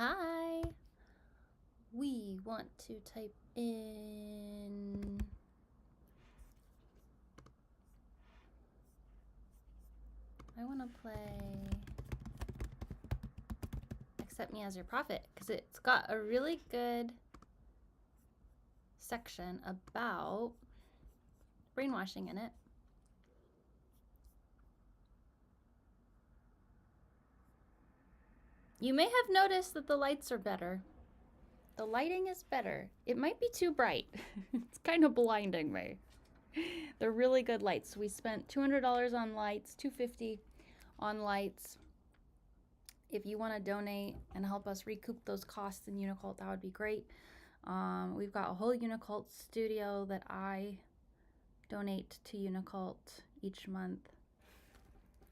Hi. We want to type in I want to play Accept Me as Your Prophet because it's got a really good section about brainwashing in it. You may have noticed that the lights are better. The lighting is better. It might be too bright. It's kind of blinding me. They're really good lights. We spent $200 on lights, $250 on lights. If you want to donate and help us recoup those costs in UNICULT, that would be great. We've got a whole UNICULT studio that I donate to UNICULT each month.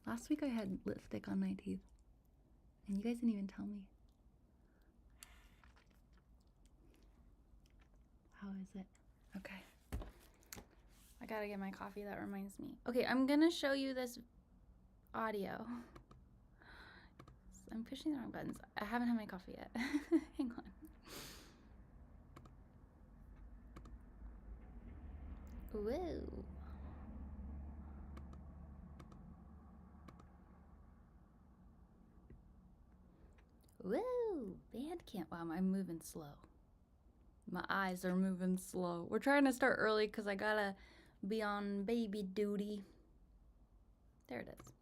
Last week I had lipstick on my teeth, and you guys didn't even tell me. How is it? Okay. I gotta get my coffee. That reminds me. Okay, I'm gonna show you this audio. I'm pushing the wrong buttons. I haven't had my coffee yet. Hang on. Whoa. Whoa. Bandcamp. Wow, I'm moving slow. My eyes are moving slow. We're trying to start early because I gotta be on baby duty. There it is.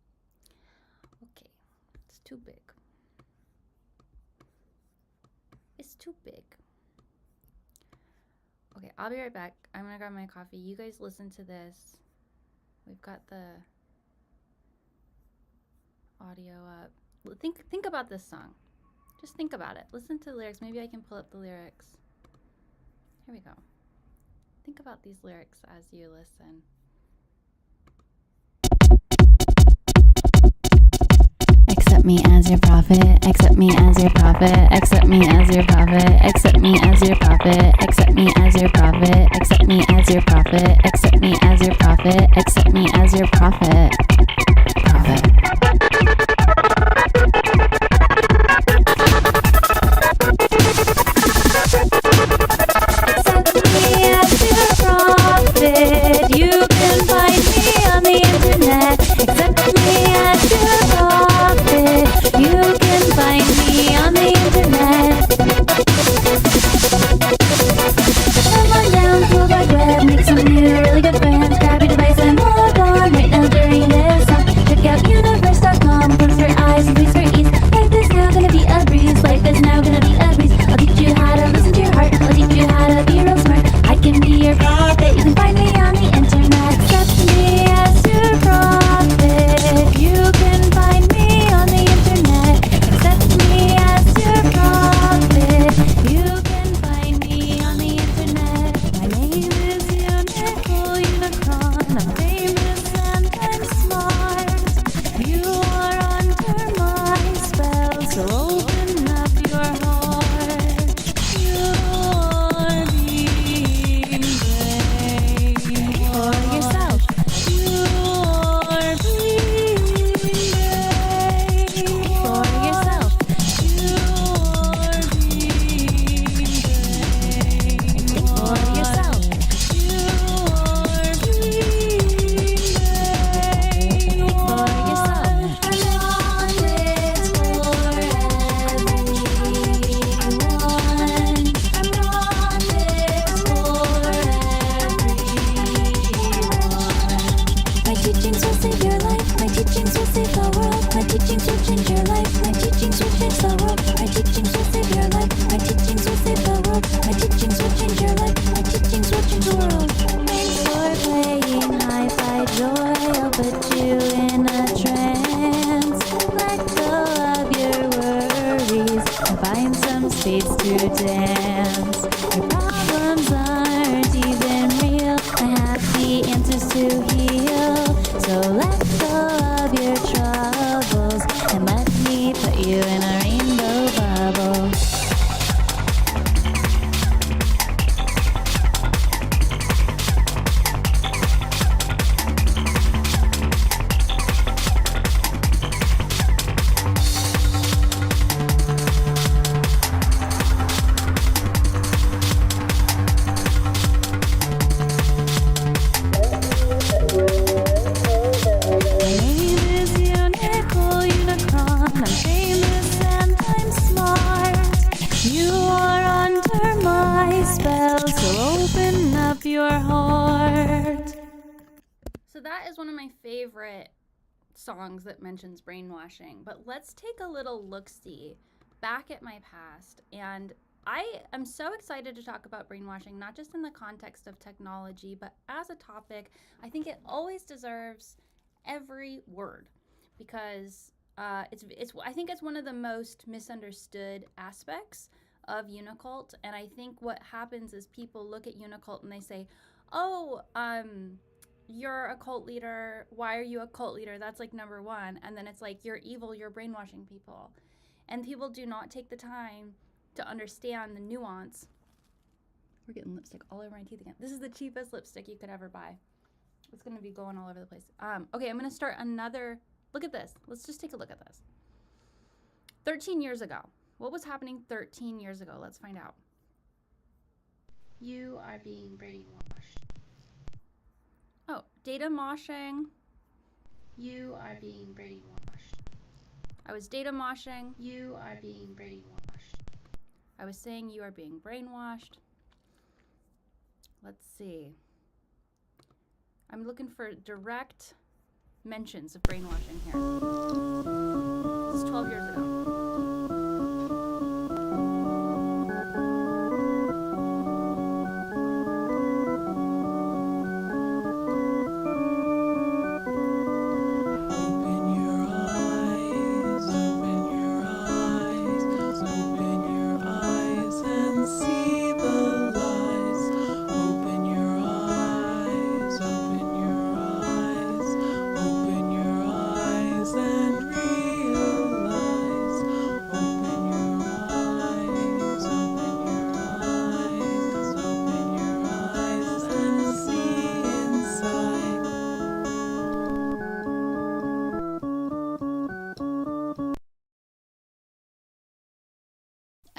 Okay. It's too big. It's too big. Okay, I'll be right back. I'm gonna grab my coffee. You guys listen to this. We've got the audio up. Think about this song. Just think about it. Listen to the lyrics. Maybe I can pull up the lyrics. Here we go. Think about these lyrics as you listen. Accept me as your prophet. Accept me as your prophet. Accept me as your prophet. Accept me as your prophet. Accept me as your prophet. Accept me as your prophet. Accept me as your prophet. Accept me as your prophet. Prophet. You can find me on the internet. Accept me as your prophet. You can find me on the internet. Come on down to the web, make some new really good friends. Grab your device and log on right now during this song. Check out Universe. so open up your heart. So that is one of my favorite songs that mentions brainwashing. But let's take a little look-see back at my past. And I am so excited to talk about brainwashing, not just in the context of technology, but as a topic. I think it always deserves every word because I think it's one of the most misunderstood aspects of UNICULT. And I think what happens is people look at UNICULT and they say, oh, you're a cult leader. Why are you a cult leader? That's like number one. And then it's like, you're evil, you're brainwashing people. And people do not take the time to understand the nuance. We're getting lipstick all over my teeth again. This is the cheapest lipstick you could ever buy. It's going to be going all over the place. Okay, I'm going to start another. Look at this. Let's just take a look at this. 13 years ago. What was happening 13 years ago? Let's find out. You are being brainwashed. Oh, data moshing. You are being brainwashed. I was data moshing. You are being brainwashed. I was saying you are being brainwashed. Let's see. I'm looking for direct mentions of brainwashing here. This is 12 years ago.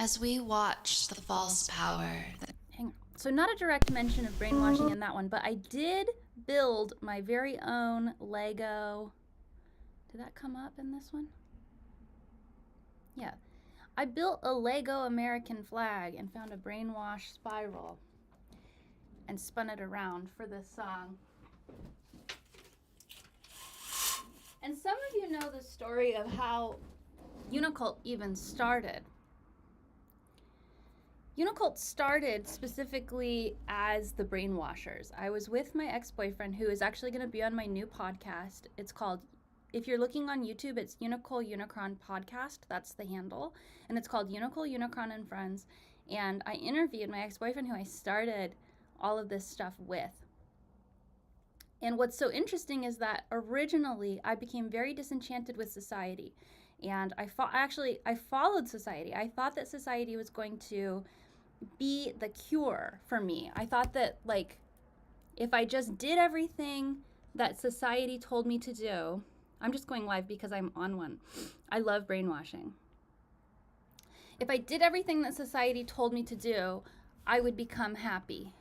As we watch the false power. Hang on. So not a direct mention of brainwashing in that one, but I did build my very own Lego. Did that come up in this one? Yeah. I built a Lego American flag and found a brainwash spiral and spun it around for this song. And some of you know the story of how UNICULT even started. UNICULT started specifically as the brainwashers. I was with my ex-boyfriend who is actually going to be on my new podcast. It's called, if you're looking on YouTube, it's Unicole Unicron Podcast. That's the handle. And it's called Unicole Unicron and Friends. And I interviewed my ex-boyfriend who I started all of this stuff with. And what's so interesting is that originally I became very disenchanted with society. And I followed society. I thought that society was going to be the cure for me. I thought that, like, if I just did everything that society told me to do, I'm just going live because I'm on one. I love brainwashing. If I did everything that society told me to do, I would become happy,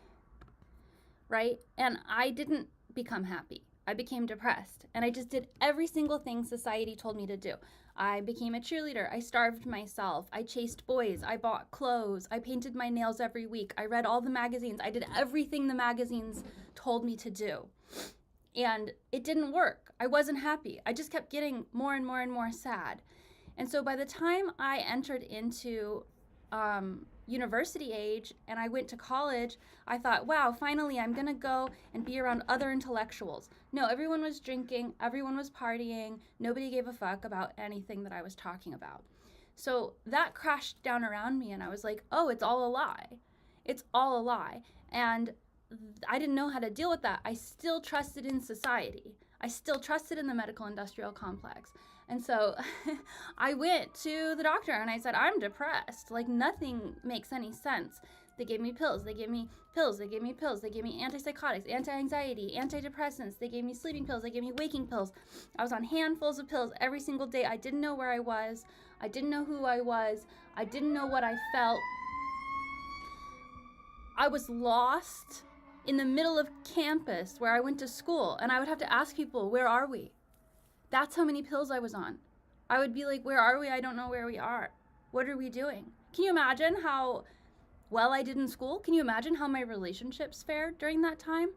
right? And I didn't become happy. I became depressed, and I just did every single thing society told me to do. I became a cheerleader. I starved myself. I chased boys. I bought clothes. I painted my nails every week. I read all the magazines. I did everything the magazines told me to do. And it didn't work. I wasn't happy. I just kept getting more and more and more sad. And so by the time I entered into university age and I went to college, I thought, wow, finally I'm gonna go and be around other intellectuals. No, everyone was drinking, everyone was partying, nobody gave a fuck about anything that I was talking about. So that crashed down around me and I was like, oh, it's all a lie. It's all a lie. And I didn't know how to deal with that. I still trusted in society. I still trusted in the medical industrial complex. And so I went to the doctor and I said, I'm depressed. Like, nothing makes any sense. They gave me pills. They gave me pills. They gave me pills. They gave me antipsychotics, anti-anxiety, antidepressants. They gave me sleeping pills. They gave me waking pills. I was on handfuls of pills every single day. I didn't know where I was. I didn't know who I was. I didn't know what I felt. I was lost in the middle of campus where I went to school, and I would have to ask people, where are we? That's how many pills I was on. I would be like, where are we? I don't know where we are. What are we doing? Can you imagine how well I did in school. Can you imagine how my relationships fared during that time?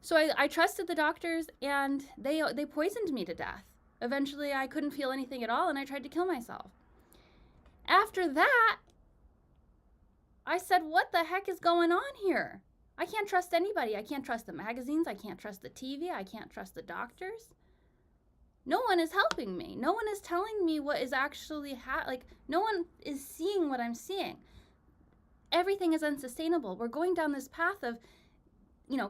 So I trusted the doctors, and they poisoned me to death. Eventually, I couldn't feel anything at all, and I tried to kill myself. After that, I said, what the heck is going on here? I can't trust anybody. I can't trust the magazines. I can't trust the TV. I can't trust the doctors. No one is helping me. No one is telling me what is actually no one is seeing what I'm seeing. Everything is unsustainable. We're going down this path of,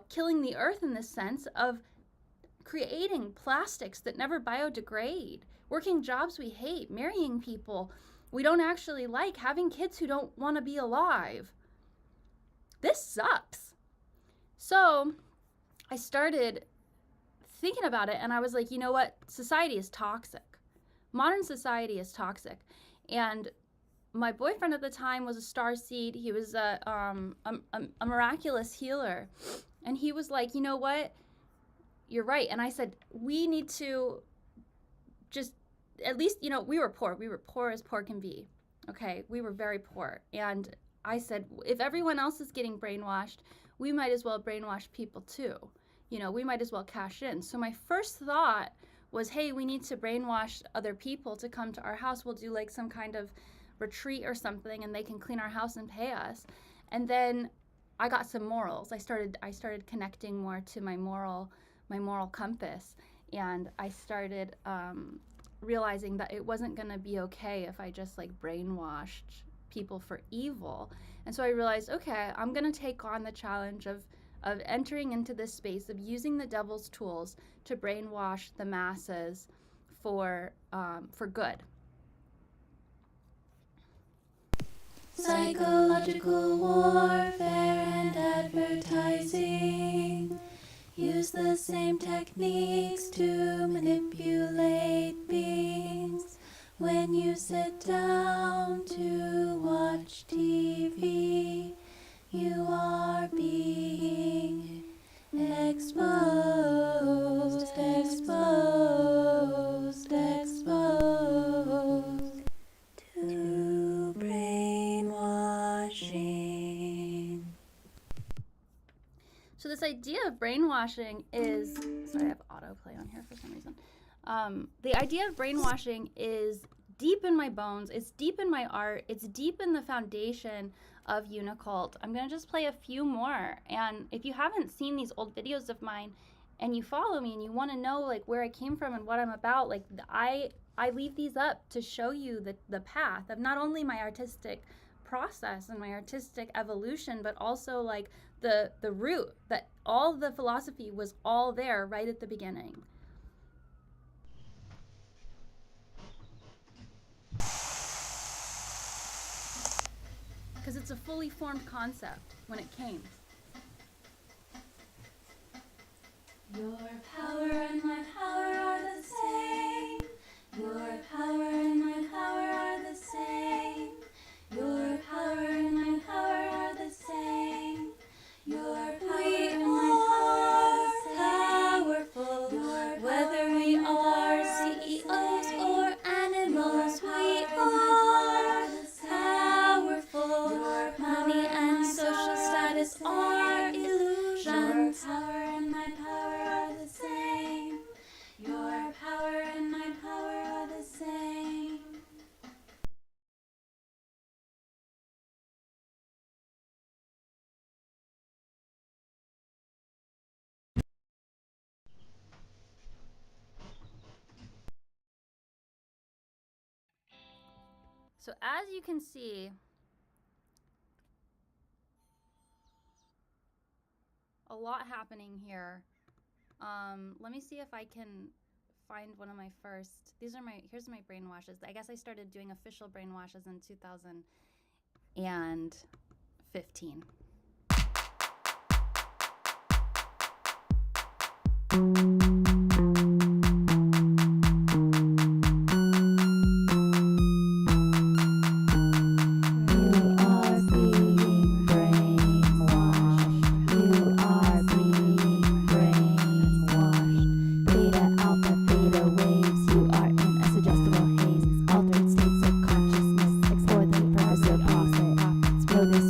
killing the earth in this sense of creating plastics that never biodegrade, working jobs we hate, marrying people we don't actually like, having kids who don't want to be alive. This sucks. So I started thinking about it, and I was like, you know what? Society is toxic. Modern society is toxic. And my boyfriend at the time was a starseed. He was a miraculous healer. And he was like, you know what? You're right. And I said, we need to just, at least, we were poor. We were poor as poor can be. Okay? We were very poor. And I said, if everyone else is getting brainwashed, we might as well brainwash people too. We might as well cash in. So my first thought was, hey, we need to brainwash other people to come to our house. We'll do like some kind of retreat or something, and they can clean our house and pay us. And then I got some morals. I started connecting more to my moral compass, and I started realizing that it wasn't going to be okay if I just like brainwashed people for evil. And so I realized, okay, I'm going to take on the challenge of entering into this space of using the devil's tools to brainwash the masses for good. Psychological warfare and advertising use the same techniques to manipulate beings. When you sit down to watch TV, you are being exposed to brainwashing. So this idea of brainwashing is, sorry, I have autoplay on here for some reason. The idea of brainwashing is deep in my bones, it's deep in my art, it's deep in the foundation of UNICULT. I'm going to just play a few more, and if you haven't seen these old videos of mine and you follow me and you want to know like where I came from and what I'm about, like I leave these up to show you the path of not only my artistic process and my artistic evolution, but also like the root, that all the philosophy was all there right at the beginning. Because it's a fully formed concept when it came. Your power and my power are the same. Your power and my power are the same. Your power and my power are the same. Your power and my power are powerful. Whether we are CEOs or animals, we are powerful. Money and social status are illusions. Your power and my power are the same. Your power and my power are the same. So as you can see, a lot happening here. Let me see if I can find one of my first. Here's my brainwashes. I guess I started doing official brainwashes in 2015. Know this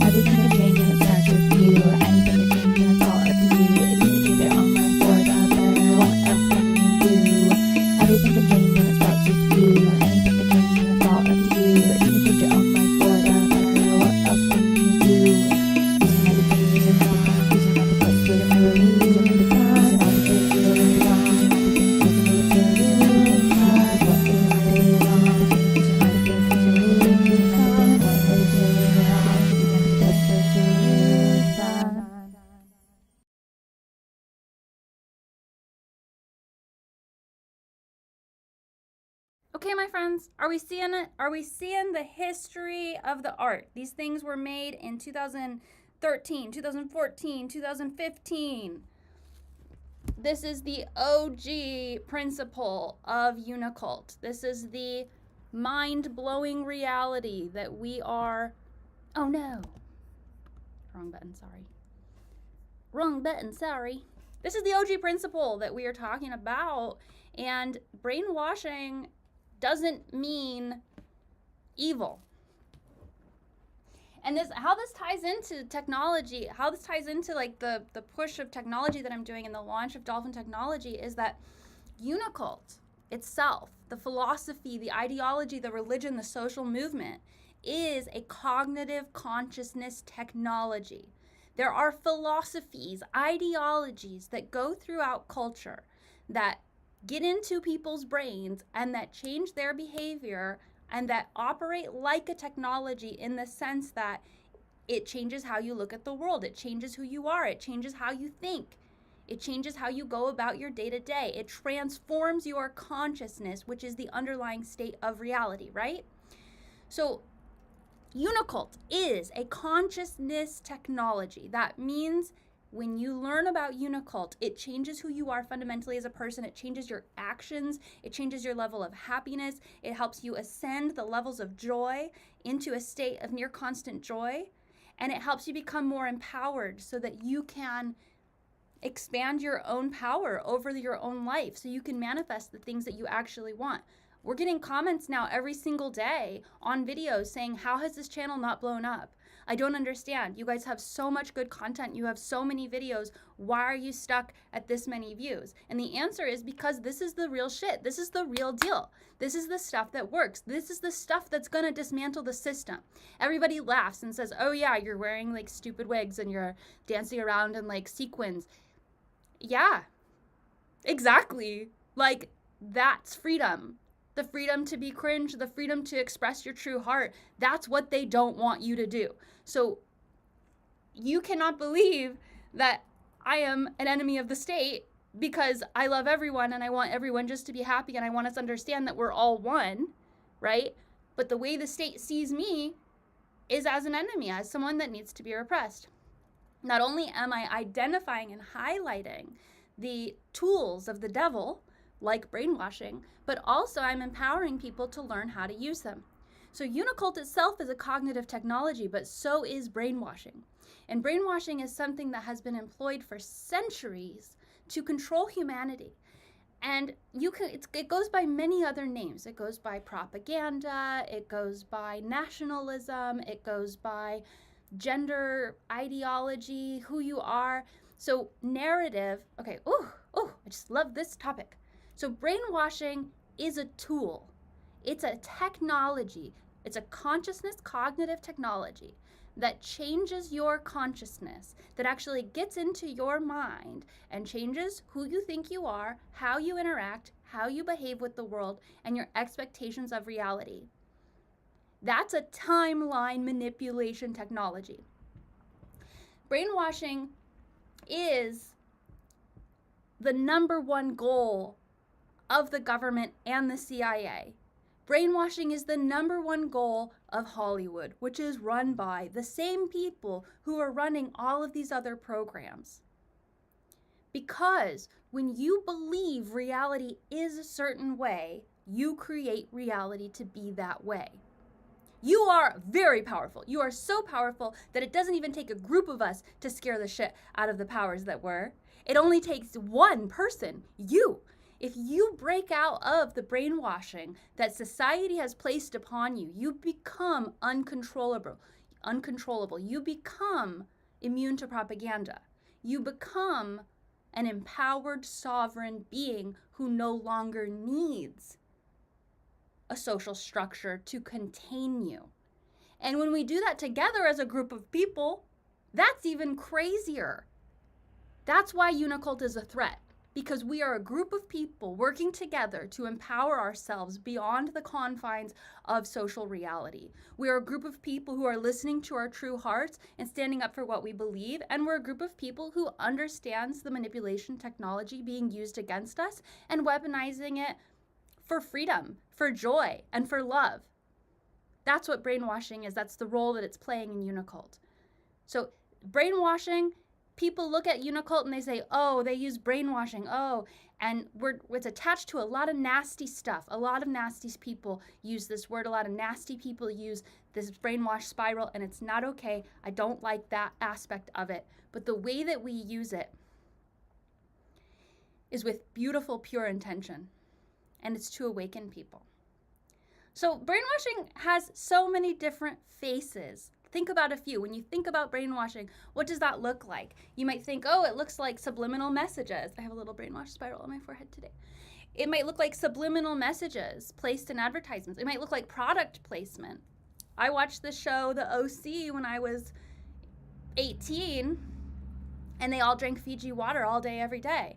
Everything can change and it starts with you. Anything can change and it's all up to you. If you can change your own life for the better, what else can you do? Everything can change and it starts with you. Anything can change and it's all up to you. If you can change your own life for the better, what else can you do? Using meditation, using empathy, using empathy, using Okay, my friends, are we seeing it? Are we seeing the history of the art? These things were made in 2013, 2014, 2015. This is the OG principle of UNICULT. This is the mind-blowing reality that we are... Oh no. Wrong button, sorry. Wrong button, sorry. This is the OG principle that we are talking about, and brainwashing doesn't mean evil. And how this ties into technology, how this ties into like the push of technology that I'm doing and the launch of Dolphin Technology is that UNICULT itself, the philosophy, the ideology, the religion, the social movement, is a cognitive consciousness technology. There are philosophies, ideologies that go throughout culture that get into people's brains and that change their behavior and that operate like a technology in the sense that it changes how you look at the world. It changes who you are. It changes how you think. It changes how you go about your day-to-day. It transforms your consciousness, which is the underlying state of reality, right? So UNICULT is a consciousness technology. That means when you learn about UNICULT, it changes who you are fundamentally as a person. It changes your actions. It changes your level of happiness. It helps you ascend the levels of joy into a state of near constant joy. And it helps you become more empowered so that you can expand your own power over your own life, so you can manifest the things that you actually want. We're getting comments now every single day on videos saying, how has this channel not blown up? I don't understand. You guys have so much good content. You have so many videos. Why are you stuck at this many views? And the answer is because this is the real shit. This is the real deal. This is the stuff that works. This is the stuff that's going to dismantle the system. Everybody laughs and says, oh yeah, you're wearing like stupid wigs and you're dancing around in like sequins. Yeah, exactly. Like, that's freedom. The freedom to be cringe, the freedom to express your true heart. That's what they don't want you to do. So you cannot believe that I am an enemy of the state because I love everyone and I want everyone just to be happy and I want us to understand that we're all one, right? But the way the state sees me is as an enemy, as someone that needs to be repressed. Not only am I identifying and highlighting the tools of the devil, like brainwashing, but also I'm empowering people to learn how to use them. So UNICULT itself is a cognitive technology, but so is brainwashing. And brainwashing is something that has been employed for centuries to control humanity. And it goes by many other names. It goes by propaganda, it goes by nationalism, it goes by gender ideology, who you are. So narrative, okay, I just love this topic. So brainwashing is a tool. It's a technology. It's a consciousness cognitive technology that changes your consciousness, that actually gets into your mind and changes who you think you are, how you interact, how you behave with the world, and your expectations of reality. That's a timeline manipulation technology. Brainwashing is the #1 goal of the government and the CIA. Brainwashing is the #1 goal of Hollywood, which is run by the same people who are running all of these other programs. Because when you believe reality is a certain way, You create reality to be that way. You are very powerful. You are so powerful that it doesn't even take a group of us to scare the shit out of the powers that were. It only takes one person, you. If you break out of the brainwashing that society has placed upon you, you become uncontrollable. You become immune to propaganda. You become an empowered sovereign being who no longer needs a social structure to contain you. And when we do that together as a group of people, that's even crazier. That's why UNICULT is a threat, because we are a group of people working together to empower ourselves beyond the confines of social reality. We are a group of people who are listening to our true hearts and standing up for what we believe, and we're a group of people who understands the manipulation technology being used against us and weaponizing it for freedom, for joy, and for love. That's what brainwashing is. That's the role that it's playing in UNICULT. So brainwashing, people look at UNICULT and they say, oh, they use brainwashing, oh, and it's attached to a lot of nasty stuff. A lot of nasty people use this word. A lot of nasty people use this brainwash spiral, and it's not okay. I don't like that aspect of it. But the way that we use it is with beautiful, pure intention, and it's to awaken people. So brainwashing has so many different faces. Think about a few. When you think about brainwashing, what does that look like? You might think, oh, it looks like subliminal messages. I have a little brainwash spiral on my forehead today. It might look like subliminal messages placed in advertisements. It might look like product placement. I watched the show, The OC, when I was 18, and they all drank Fiji water all day, every day.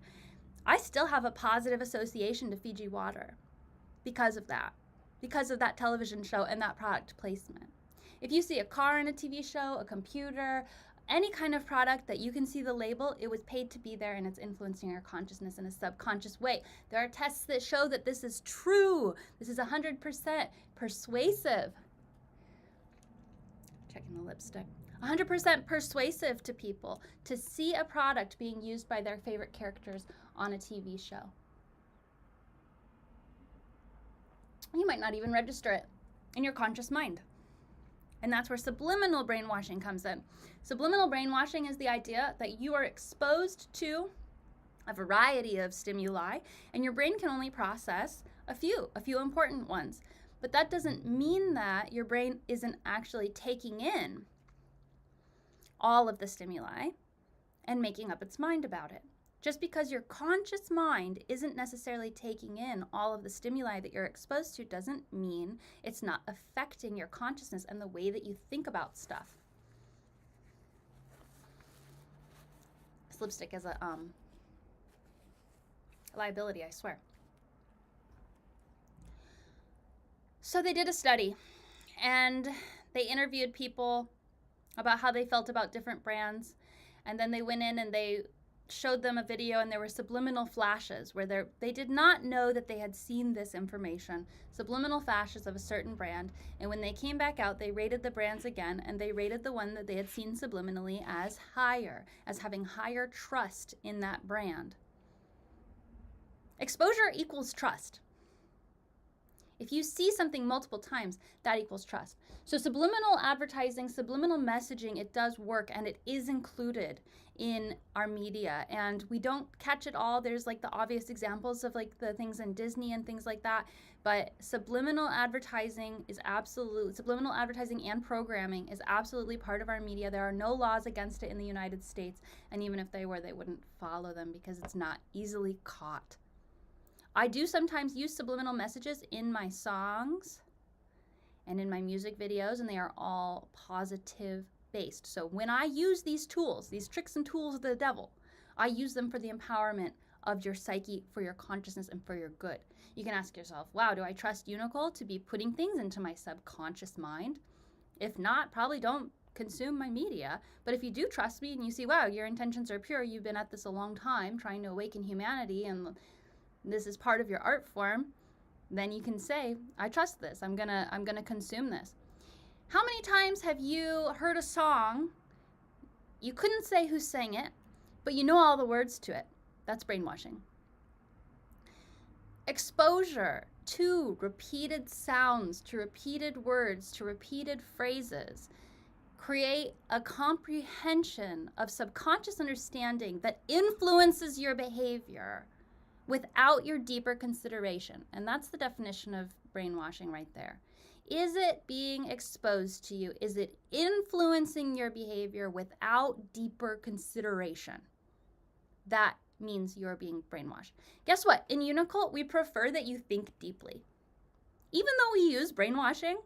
I still have a positive association to Fiji water because of that television show and that product placement. If you see a car in a TV show, a computer, any kind of product that you can see the label, it was paid to be there and it's influencing your consciousness in a subconscious way. There are tests that show that this is true. This is 100% persuasive. Checking the lipstick. 100% persuasive to people to see a product being used by their favorite characters on a TV show. You might not even register it in your conscious mind. And that's where subliminal brainwashing comes in. Subliminal brainwashing is the idea that you are exposed to a variety of stimuli, and your brain can only process a few important ones. But that doesn't mean that your brain isn't actually taking in all of the stimuli and making up its mind about it. Just because your conscious mind isn't necessarily taking in all of the stimuli that you're exposed to doesn't mean it's not affecting your consciousness and the way that you think about stuff. This lipstick is a liability, I swear. So they did a study, and they interviewed people about how they felt about different brands, and then they went in and they showed them a video, and there were subliminal flashes where they did not know that they had seen this information, subliminal flashes of a certain brand, and when they came back out, they rated the brands again, and they rated the one that they had seen subliminally as higher, as having higher trust in that brand. Exposure equals trust. If you see something multiple times, that equals trust. So subliminal advertising, subliminal messaging, it does work, and it is included in our media, and we don't catch it all. There's like the obvious examples of like the things in Disney and things like that, but subliminal advertising and programming is absolutely part of our media. There are no laws against it in the United States, and even if they were, they wouldn't follow them because it's not easily caught. I do sometimes use subliminal messages in my songs and in my music videos, and they are all positive based. So when I use these tools, these tricks and tools of the devil, I use them for the empowerment of your psyche, for your consciousness, and for your good. You can ask yourself, wow, do I trust Unicole to be putting things into my subconscious mind? If not, probably don't consume my media. But if you do trust me and you see, wow, your intentions are pure, you've been at this a long time trying to awaken humanity, and this is part of your art form, then you can say, I trust this. I'm gonna consume this. How many times have you heard a song, you couldn't say who sang it, but you know all the words to it? That's brainwashing. exposure to repeated sounds, to repeated words, to repeated phrases create a comprehension of subconscious understanding that influences your behavior without your deeper consideration. And that's the definition of brainwashing right there. Is it being exposed to you? Is it influencing your behavior without deeper consideration? That means you're being brainwashed. Guess what? In Unicult, we prefer that you think deeply. Even though we use brainwashing,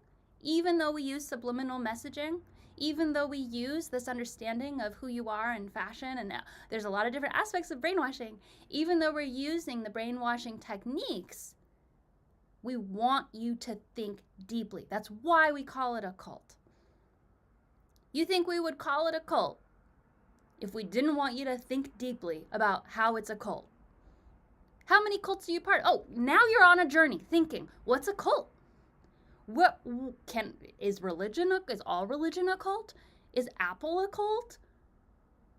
even though we use subliminal messaging, even though we use this understanding of who you are in fashion, and there's a lot of different aspects of brainwashing, even though we're using the brainwashing techniques, we want you to think deeply. That's why we call it a cult. You think we would call it a cult if we didn't want you to think deeply about how it's a cult? How many cults are you part of? Oh, now you're on a journey thinking, what's a cult? Is all religion a cult? Is Apple a cult?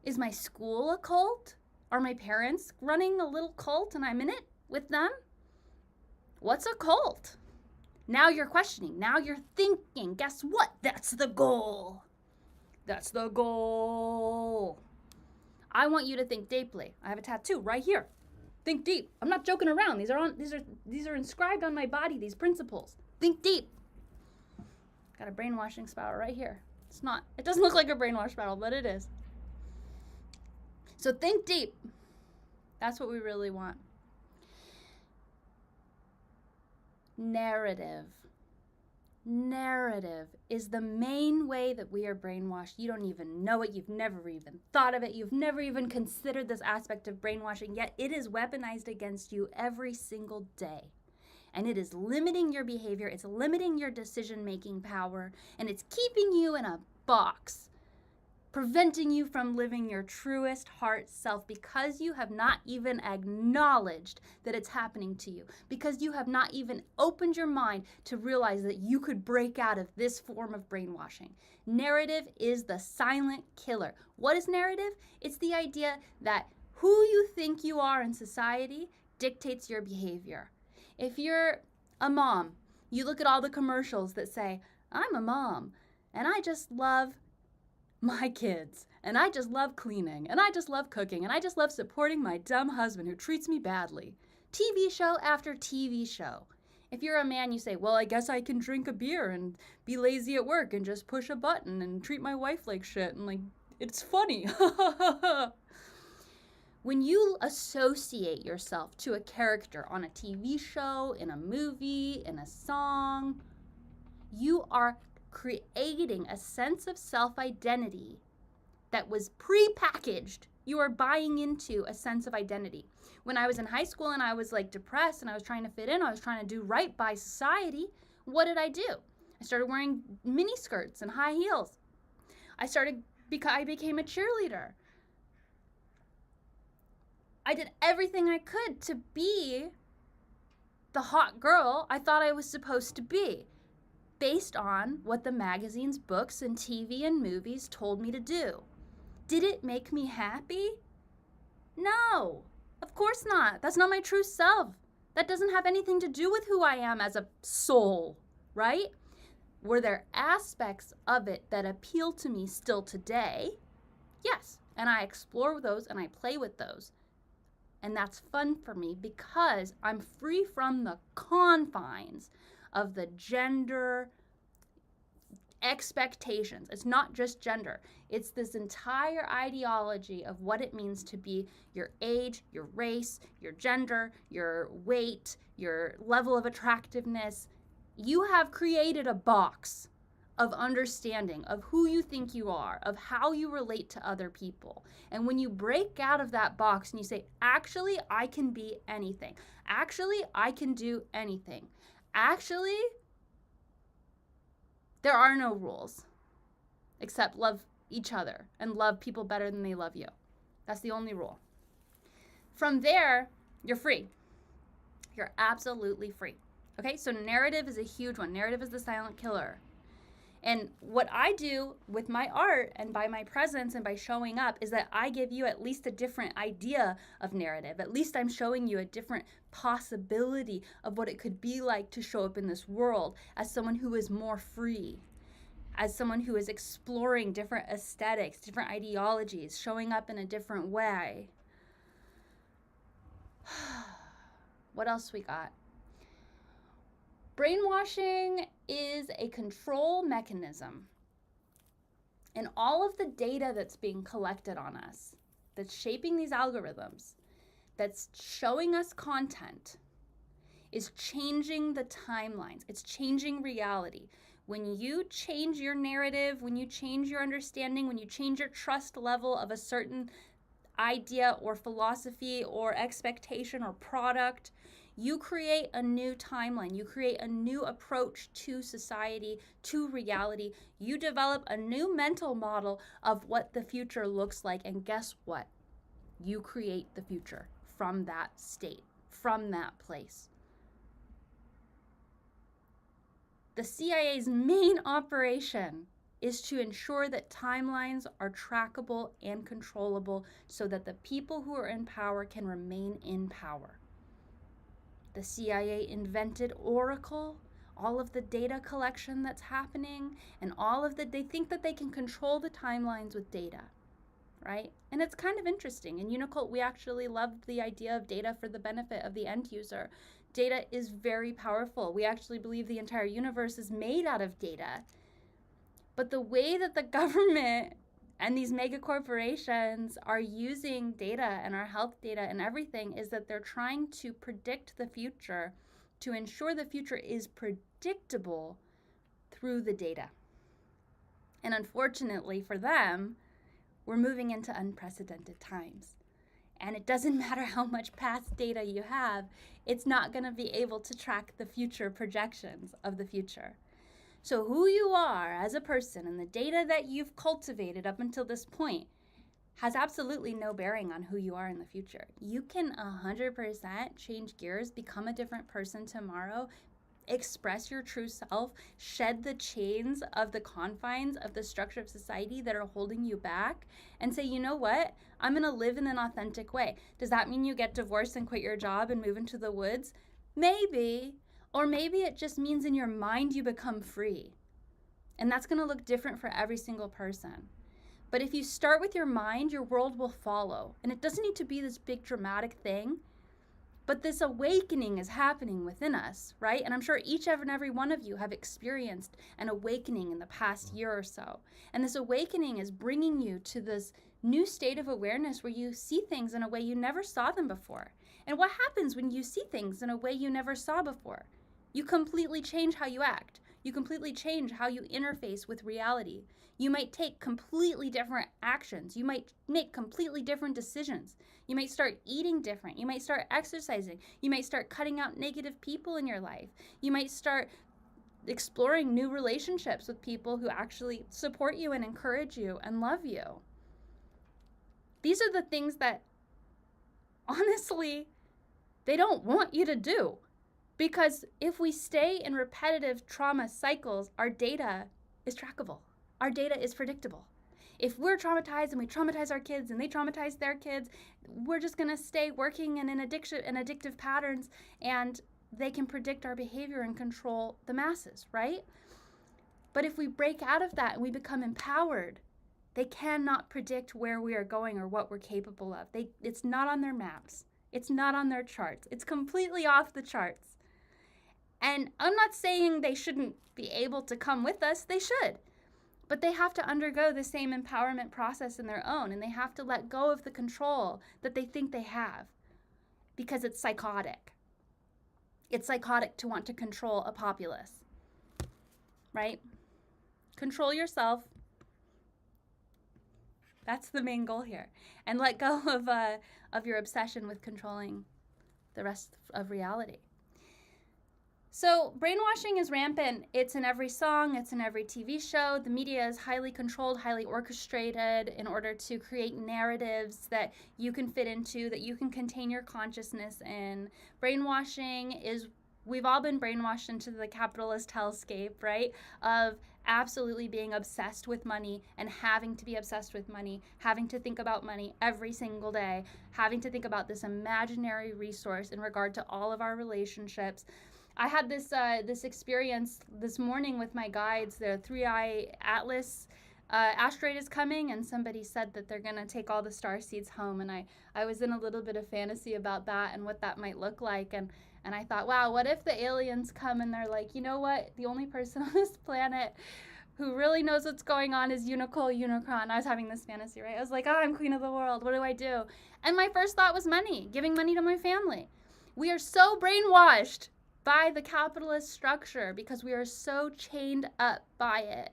Is my school a cult? Are my parents running a little cult and I'm in it with them? What's a cult? Now you're questioning. Now you're thinking. Guess what? That's the goal. That's the goal. I want you to think deeply. I have a tattoo right here. Think deep. I'm not joking around. These are inscribed on my body, these principles. Think deep. Got a brainwashing spout right here. It doesn't look like a brainwash spout, but it is. So think deep. That's what we really want. Narrative. Narrative is the main way that we are brainwashed. You don't even know it. You've never even thought of it. You've never even considered this aspect of brainwashing, yet it is weaponized against you every single day. And it is limiting your behavior, it's limiting your decision-making power, and it's keeping you in a box, preventing you from living your truest heart self because you have not even acknowledged that it's happening to you, because you have not even opened your mind to realize that you could break out of this form of brainwashing. Narrative is the silent killer. What is narrative? It's the idea that who you think you are in society dictates your behavior. If you're a mom, you look at all the commercials that say, I'm a mom, and I just love my kids, and I just love cleaning, and I just love cooking, and I just love supporting my dumb husband who treats me badly. TV show after TV show. If you're a man, you say, well, I guess I can drink a beer and be lazy at work and just push a button and treat my wife like shit, and it's funny. When you associate yourself to a character on a TV show, in a movie, in a song, you are creating a sense of self-identity that was pre-packaged. You are buying into a sense of identity. When I was in high school and I was depressed and I was trying to fit in, I was trying to do right by society, what did I do? I started wearing mini skirts and high heels. I became a cheerleader. I did everything I could to be the hot girl I thought I was supposed to be, based on what the magazines, books, and TV and movies told me to do. Did it make me happy? No, of course not. That's not my true self. That doesn't have anything to do with who I am as a soul, right? Were there aspects of it that appeal to me still today? Yes, and I explore those and I play with those. And that's fun for me because I'm free from the confines of the gender expectations. It's not just gender. It's this entire ideology of what it means to be your age, your race, your gender, your weight, your level of attractiveness. You have created a box of understanding of who you think you are, of how you relate to other people. And when you break out of that box and you say, actually, I can be anything. Actually, I can do anything. Actually, there are no rules except love each other and love people better than they love you. That's the only rule. From there, you're free. You're absolutely free. Okay, so narrative is a huge one. Narrative is the silent killer. And what I do with my art and by my presence and by showing up is that I give you at least a different idea of narrative. At least I'm showing you a different possibility of what it could be like to show up in this world as someone who is more free, as someone who is exploring different aesthetics, different ideologies, showing up in a different way. What else we got? Brainwashing is a control mechanism. And all of the data that's being collected on us, that's shaping these algorithms, that's showing us content, is changing the timelines. It's changing reality. When you change your narrative, when you change your understanding, when you change your trust level of a certain idea or philosophy or expectation or product, you create a new timeline. You create a new approach to society, to reality. You develop a new mental model of what the future looks like. And guess what? You create the future from that state, from that place. The CIA's main operation is to ensure that timelines are trackable and controllable so that the people who are in power can remain in power. The CIA invented Oracle, all of the data collection that's happening, and they think that they can control the timelines with data, right? And it's kind of interesting. In Unicult, we actually loved the idea of data for the benefit of the end user. Data is very powerful. We actually believe the entire universe is made out of data. But the way that the government and these mega corporations are using data and our health data and everything is that they're trying to predict the future, to ensure the future is predictable through the data. And unfortunately for them, we're moving into unprecedented times. And it doesn't matter how much past data you have, it's not going to be able to track the future projections of the future. So who you are as a person and the data that you've cultivated up until this point has absolutely no bearing on who you are in the future. You can 100% change gears, become a different person tomorrow, express your true self, shed the chains of the confines of the structure of society that are holding you back, and say, you know what? I'm going to live in an authentic way. Does that mean you get divorced and quit your job and move into the woods? Maybe. Or maybe it just means in your mind you become free. And that's going to look different for every single person. But if you start with your mind, your world will follow. And it doesn't need to be this big dramatic thing. But this awakening is happening within us, right? And I'm sure each and every one of you have experienced an awakening in the past year or so. And this awakening is bringing you to this new state of awareness where you see things in a way you never saw them before. And what happens when you see things in a way you never saw before? You completely change how you act. You completely change how you interface with reality. You might take completely different actions. You might make completely different decisions. You might start eating different. You might start exercising. You might start cutting out negative people in your life. You might start exploring new relationships with people who actually support you and encourage you and love you. These are the things that, honestly, they don't want you to do. Because if we stay in repetitive trauma cycles, our data is trackable. Our data is predictable. If we're traumatized and we traumatize our kids and they traumatize their kids, we're just going to stay working in addictive patterns, and they can predict our behavior and control the masses, right? But if we break out of that and we become empowered, they cannot predict where we are going or what we're capable of. It's not on their maps. It's not on their charts. It's completely off the charts. And I'm not saying they shouldn't be able to come with us. They should. But they have to undergo the same empowerment process in their own, and they have to let go of the control that they think they have, because it's psychotic. It's psychotic to want to control a populace, right? Control yourself. That's the main goal here. And let go of your obsession with controlling the rest of reality. So brainwashing is rampant. It's in every song. It's in every TV show. The media is highly controlled, highly orchestrated in order to create narratives that you can fit into, that you can contain your consciousness in. Brainwashing is we've all been brainwashed into the capitalist hellscape, right? Of absolutely being obsessed with money and having to be obsessed with money, having to think about money every single day, having to think about this imaginary resource in regard to all of our relationships. I had this experience this morning with my guides. The 3-eye Atlas asteroid is coming, and somebody said that they're going to take all the star seeds home, and I was in a little bit of fantasy about that and what that might look like, and I thought, wow, what if the aliens come and they're like, you know what, the only person on this planet who really knows what's going on is Unicole, Unicron. I was having this fantasy, right? I was like, oh, I'm queen of the world. What do I do? And my first thought was money, giving money to my family. We are so brainwashed by the capitalist structure because we are so chained up by it.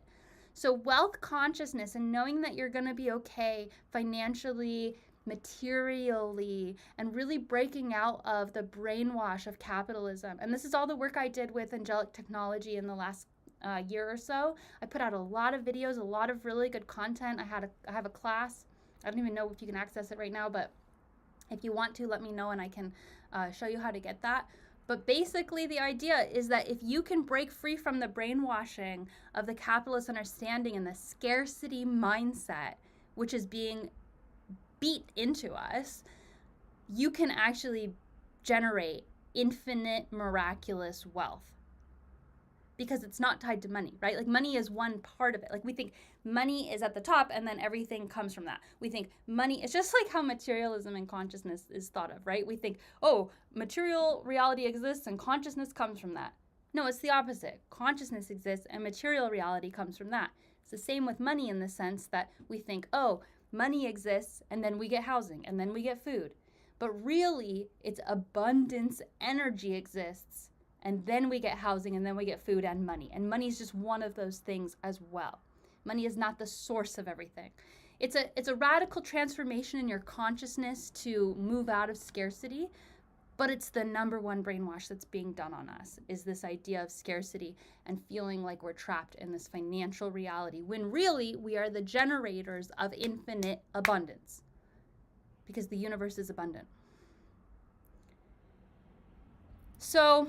So wealth consciousness and knowing that you're going to be okay financially, materially, and really breaking out of the brainwash of capitalism. And this is all the work I did with angelic technology in the last year or so. I put out a lot of videos, a lot of really good content. I have a class. I don't even know if you can access it right now, but if you want to, let me know and I can show you how to get that. But basically the idea is that if you can break free from the brainwashing of the capitalist understanding and the scarcity mindset, which is being beat into us, you can actually generate infinite miraculous wealth. Because it's not tied to money, right? Like money is one part of it. Like we think money is at the top and then everything comes from that. We think money, it's just like how materialism and consciousness is thought of, right? We think, oh, material reality exists and consciousness comes from that. No, it's the opposite. Consciousness exists and material reality comes from that. It's the same with money in the sense that we think, oh, money exists and then we get housing and then we get food. But really, it's abundance energy exists. And then we get housing, and then we get food and money. And money is just one of those things as well. Money is not the source of everything. It's a radical transformation in your consciousness to move out of scarcity, but it's the number one brainwash that's being done on us, is this idea of scarcity and feeling like we're trapped in this financial reality, when really we are the generators of infinite abundance, because the universe is abundant. So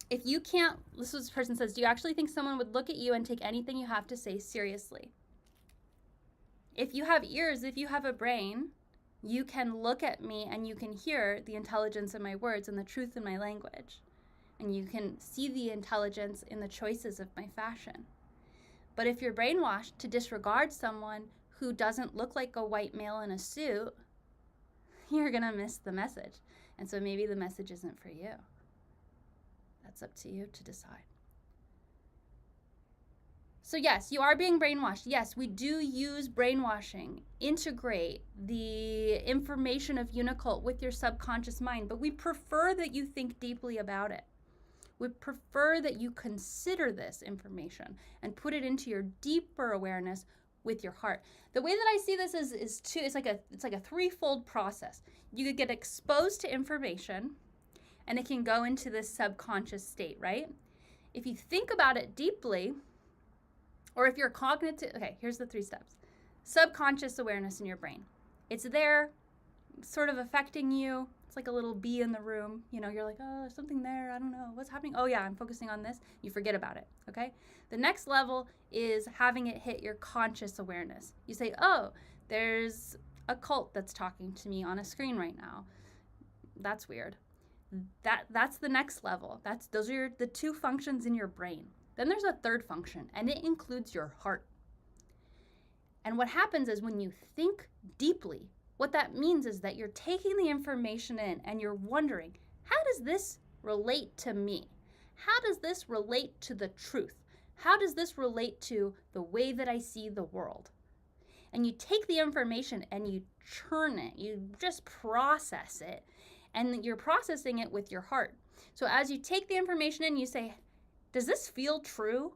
if you can't, this is what this person says, do you actually think someone would look at you and take anything you have to say seriously? If you have ears, if you have a brain, you can look at me and you can hear the intelligence in my words and the truth in my language. And you can see the intelligence in the choices of my fashion. But if you're brainwashed to disregard someone who doesn't look like a white male in a suit, you're going to miss the message. And so maybe the message isn't for you. That's up to you to decide. So yes, you are being brainwashed. Yes, we do use brainwashing. Integrate the information of UNICULT with your subconscious mind, but we prefer that you think deeply about it. We prefer that you consider this information and put it into your deeper awareness with your heart. The way that I see this is it's like a threefold process. You could get exposed to information, and it can go into this subconscious state, right? If you think about it deeply, or if you're cognitive, okay, here's the 3 steps. Subconscious awareness in your brain. It's there, sort of affecting you. It's like a little bee in the room. You know, you're like, oh, there's something there. I don't know. What's happening? Oh, yeah, I'm focusing on this. You forget about it, okay? The next level is having it hit your conscious awareness. You say, oh, there's a cult that's talking to me on a screen right now. That's weird. That's the next level. Those are the 2 functions in your brain. Then there's a 3rd function, and it includes your heart. And what happens is when you think deeply, what that means is that you're taking the information in and you're wondering, how does this relate to me? How does this relate to the truth? How does this relate to the way that I see the world? And you take the information and you churn it. You just process it. And you're processing it with your heart. So as you take the information in, you say, does this feel true?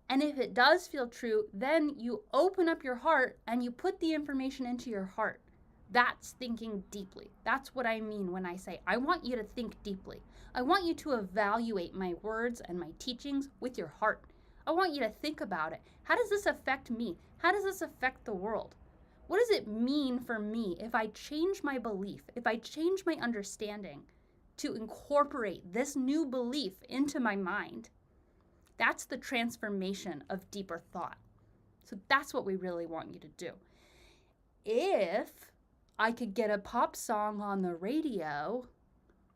And if it does feel true, then you open up your heart and you put the information into your heart. That's thinking deeply. That's what I mean when I say, I want you to think deeply. I want you to evaluate my words and my teachings with your heart. I want you to think about it. How does this affect me? How does this affect the world? What does it mean for me if I change my belief, if I change my understanding? to incorporate this new belief into my mind, that's the transformation of deeper thought. So that's what we really want you to do. If I could get a pop song on the radio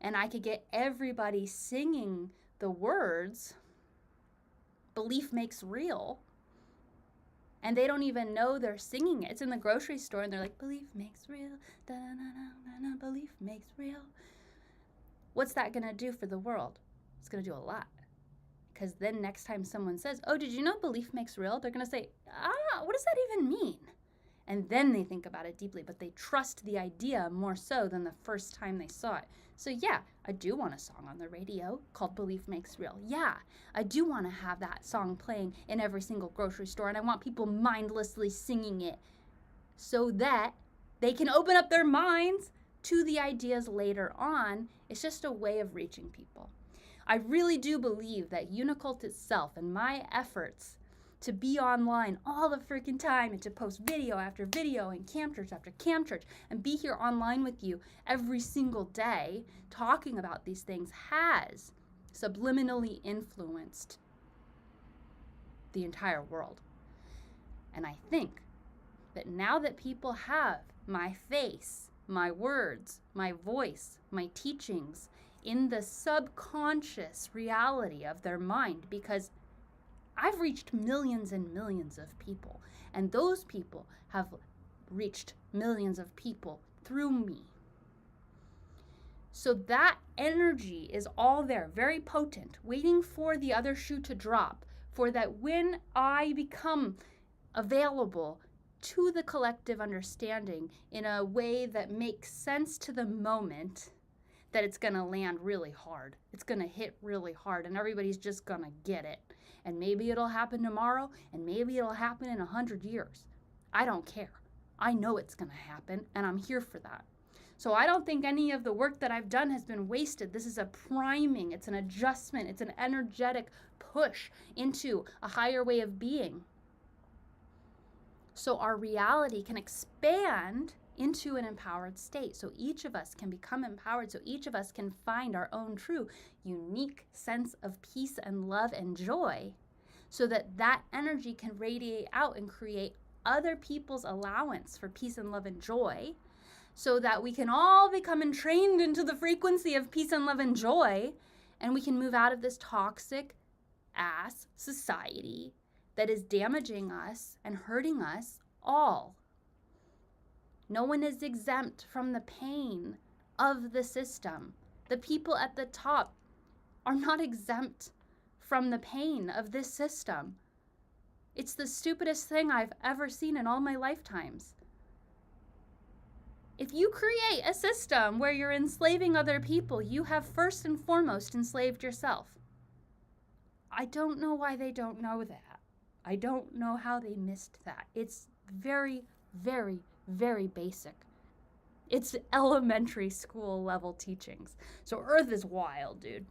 and I could get everybody singing the words, belief makes real, and they don't even know they're singing it. It's in the grocery store and they're like, belief makes real, da-na-na-na-na, belief makes real. What's that going to do for the world? It's going to do a lot. Because then next time someone says, oh, did you know belief makes real? They're going to say, what does that even mean? And then they think about it deeply, but they trust the idea more so than the first time they saw it. So yeah, I do want a song on the radio called Belief Makes Real. Yeah, I do want to have that song playing in every single grocery store, and I want people mindlessly singing it so that they can open up their minds to the ideas later on. It's just a way of reaching people. I really do believe that UNICULT itself and my efforts to be online all the freaking time and to post video after video and camp church after camp church and be here online with you every single day talking about these things has subliminally influenced the entire world. And I think that now that people have my face, my words, my voice, my teachings in the subconscious reality of their mind, because I've reached millions and millions of people, and those people have reached millions of people through me. So that energy is all there, very potent, waiting for the other shoe to drop, for that when I become available to the collective understanding in a way that makes sense to the moment, that it's going to land really hard. It's going to hit really hard, and everybody's just going to get it. And maybe it'll happen tomorrow, and maybe it'll happen in 100 years. I don't care. I know it's going to happen, and I'm here for that. So I don't think any of the work that I've done has been wasted. This is a priming. It's an adjustment. It's an energetic push into a higher way of being. So our reality can expand into an empowered state. So each of us can become empowered. So each of us can find our own true, unique sense of peace and love and joy, so that that energy can radiate out and create other people's allowance for peace and love and joy, so that we can all become entrained into the frequency of peace and love and joy, and we can move out of this toxic ass society that is damaging us and hurting us all. No one is exempt from the pain of the system. The people at the top are not exempt from the pain of this system. It's the stupidest thing I've ever seen in all my lifetimes. If you create a system where you're enslaving other people, you have first and foremost enslaved yourself. I don't know why they don't know that. I don't know how they missed that. It's very, very, very basic. It's elementary school level teachings. So Earth is wild, dude.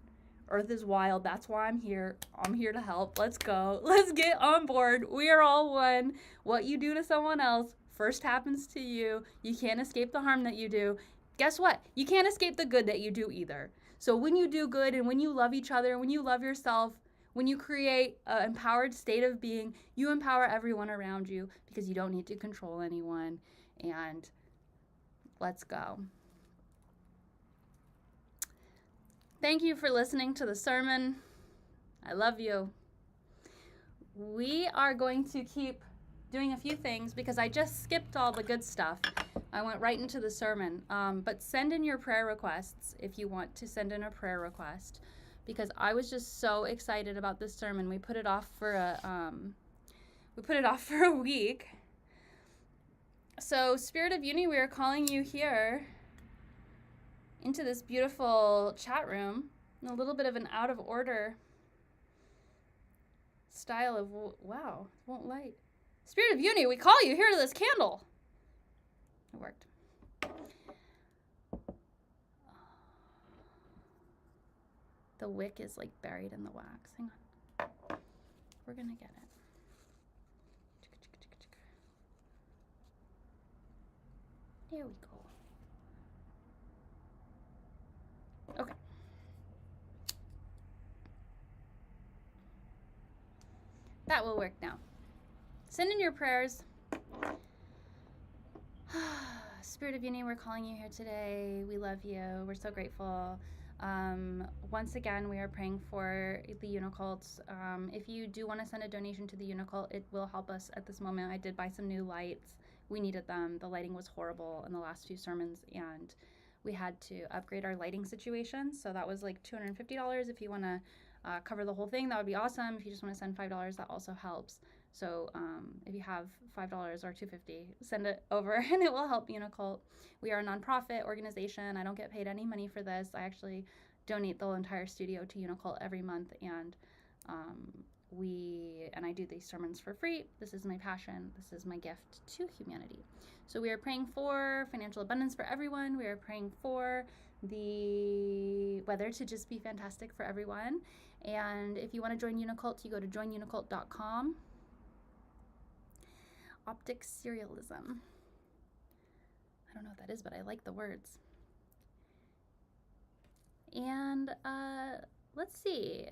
Earth is wild. That's why I'm here. I'm here to help. Let's go. Let's get on board. We are all one. What you do to someone else first happens to you. You can't escape the harm that you do. Guess what? You can't escape the good that you do either. So when you do good and when you love each other, when you love yourself, when you create an empowered state of being, you empower everyone around you, because you don't need to control anyone. And let's go. Thank you for listening to the sermon. I love you. We are going to keep doing a few things because I just skipped all the good stuff. I went right into the sermon. But send in your prayer requests if you want to send in a prayer request, because I was just so excited about this sermon. We put it off for a week. So Spirit of Uni, we are calling you here into this beautiful chat room in a little bit of an out of order style of, wow, it won't light. Spirit of Uni, we call you here to this candle. It worked. The wick is like buried in the wax. Hang on. We're gonna get it. There we go. Okay. That will work now. Send in your prayers. Spirit of Uni, we're calling you here today. We love you. We're so grateful. Once again, we are praying for the Unicult. If you do want to send a donation to the Unicult, it will help us at this moment. I did buy some new lights. We needed them. The lighting was horrible in the last few sermons, and we had to upgrade our lighting situation. So that was like $250. If you want to cover the whole thing, that would be awesome. If you just want to send $5, that also helps. So if you have $5 or $250, send it over and it will help Unicult. We are a nonprofit organization. I don't get paid any money for this. I actually donate the entire studio to Unicult every month, and I do these sermons for free. This is my passion. This is my gift to humanity. So we are praying for financial abundance for everyone. We are praying for the weather to just be fantastic for everyone. And if you want to join Unicult, you go to joinunicult.com. Optic serialism. I don't know what that is, but I like the words. And let's see.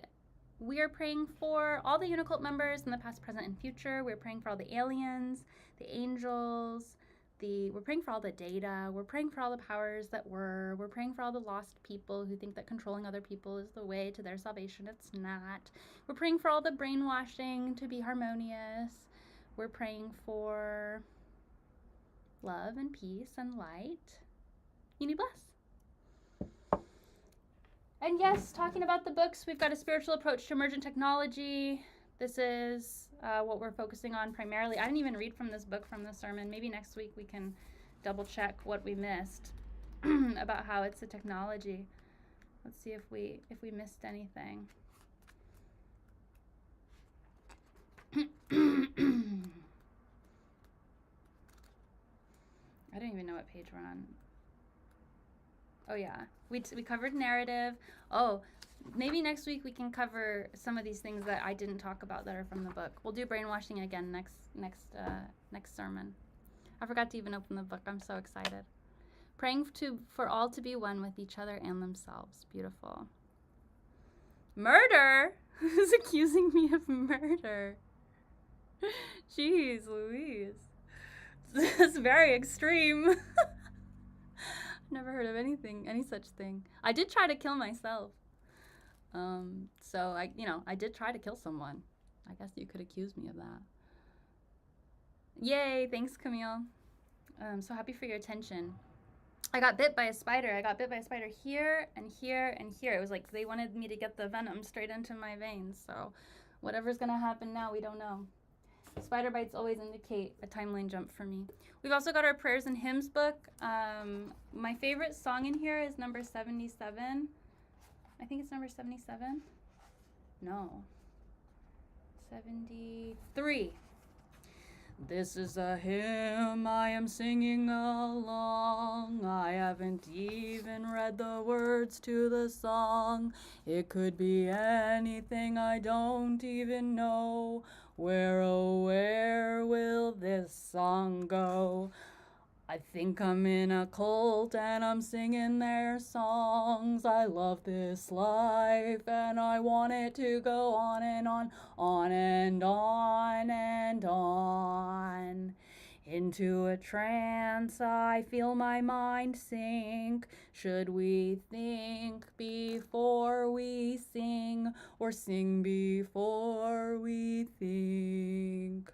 We are praying for all the Unicult members in the past, present, and future. We're praying for all the aliens, the angels, we're praying for all the data. We're praying for all the powers that were. We're praying for all the lost people who think that controlling other people is the way to their salvation. It's not. We're praying for all the brainwashing to be harmonious. We're praying for love and peace and light. Uni bless. And yes, talking about the books, we've got a spiritual approach to emergent technology. This is what we're focusing on primarily. I didn't even read from this book from the sermon. Maybe next week we can double check what we missed about how it's a technology. Let's see if we missed anything. I don't even know what page we're on. Oh yeah, we covered narrative. Oh, maybe next week we can cover some of these things that I didn't talk about that are from the book. We'll do brainwashing again next sermon. I forgot to even open the book. I'm so excited. Praying for all to be one with each other and themselves. Beautiful. Murder? Who's accusing me of murder? Jeez Louise. This is very extreme. Never heard of any such thing. I did try to kill myself. So I did try to kill someone. I guess you could accuse me of that. Yay, thanks Camille. I'm so happy for your attention. I got bit by a spider. I got bit by a spider here and here and here. It was like they wanted me to get the venom straight into my veins. So whatever's gonna happen now, we don't know. Spider bites always indicate a timeline jump for me. We've also got our prayers and hymns book. My favorite song in here is number 77. I think it's number 77. No. 73. This is a hymn I am singing along. I haven't even read the words to the song. It could be anything I don't even know. Where, oh, where will this song go? I think I'm in a cult and I'm singing their songs. I love this life and I want it to go on and on and on and on. Into a trance I feel my mind sink. Should we think before we sing, or sing before we think?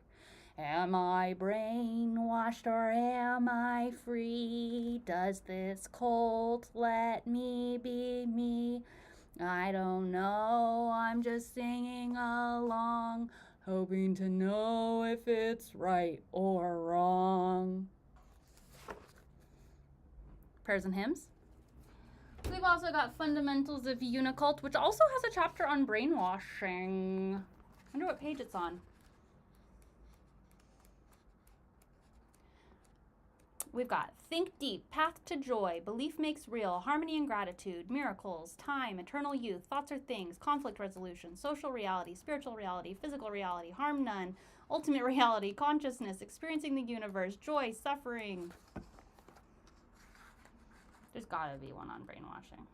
Am I brainwashed or am I free? Does this cult let me be me? I don't know, I'm just singing along, hoping to know if it's right or wrong. Prayers and hymns. We've also got Fundamentals of Unicult, which also has a chapter on brainwashing. I wonder what page it's on. We've got Think Deep, Path to Joy, Belief Makes Real, Harmony and Gratitude, Miracles, Time, Eternal Youth, Thoughts Are Things, Conflict Resolution, Social Reality, Spiritual Reality, Physical Reality, Harm None, Ultimate Reality, Consciousness, Experiencing the Universe, Joy, Suffering. There's gotta be one on brainwashing.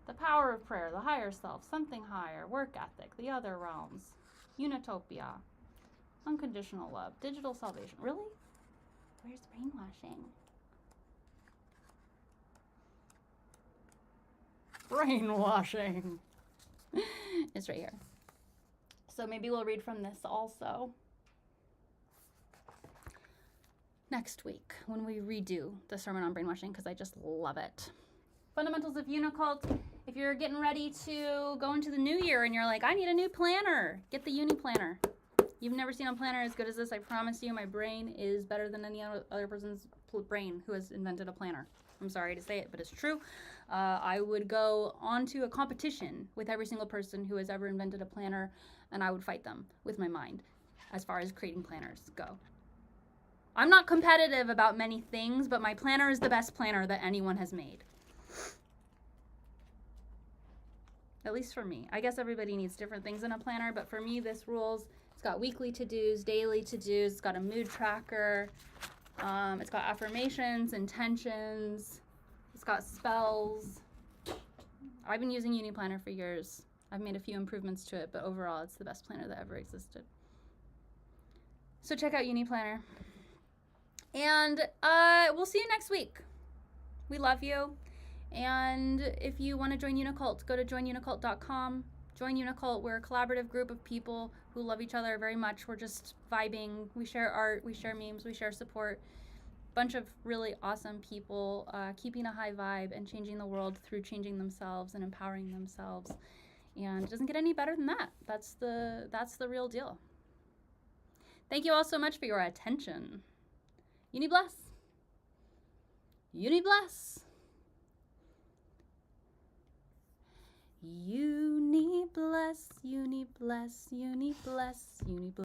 The Power of Prayer, The Higher Self, Something Higher, Work Ethic, The Other Realms. Unitopia. Unconditional love. Digital salvation. Really? Where's brainwashing? Brainwashing. It's right here. So maybe we'll read from this also next week when we redo the sermon on brainwashing, because I just love it. Fundamentals of UNICULT. If you're getting ready to go into the new year and you're like, I need a new planner, get the Uni Planner. You've never seen a planner as good as this. I promise you, my brain is better than any other person's brain who has invented a planner. I'm sorry to say it, but it's true. I would go onto a competition with every single person who has ever invented a planner, and I would fight them with my mind as far as creating planners go. I'm not competitive about many things, but my planner is the best planner that anyone has made. At least for me. I guess everybody needs different things in a planner, but for me, this rules. It's got weekly to-dos, daily to-dos. It's got a mood tracker. It's got affirmations, intentions. It's got spells. I've been using Uni Planner for years. I've made a few improvements to it, but overall, it's the best planner that ever existed. So check out Uni Planner. And we'll see you next week. We love you. And if you want to join UNICULT, go to joinunicult.com. Join UNICULT. We're a collaborative group of people who love each other very much. We're just vibing. We share art. We share memes. We share support. Bunch of really awesome people keeping a high vibe and changing the world through changing themselves and empowering themselves. And it doesn't get any better than that. That's the real deal. Thank you all so much for your attention. Uni bless. Uni bless. Uni bless, uni bless, uni bless, uni bless.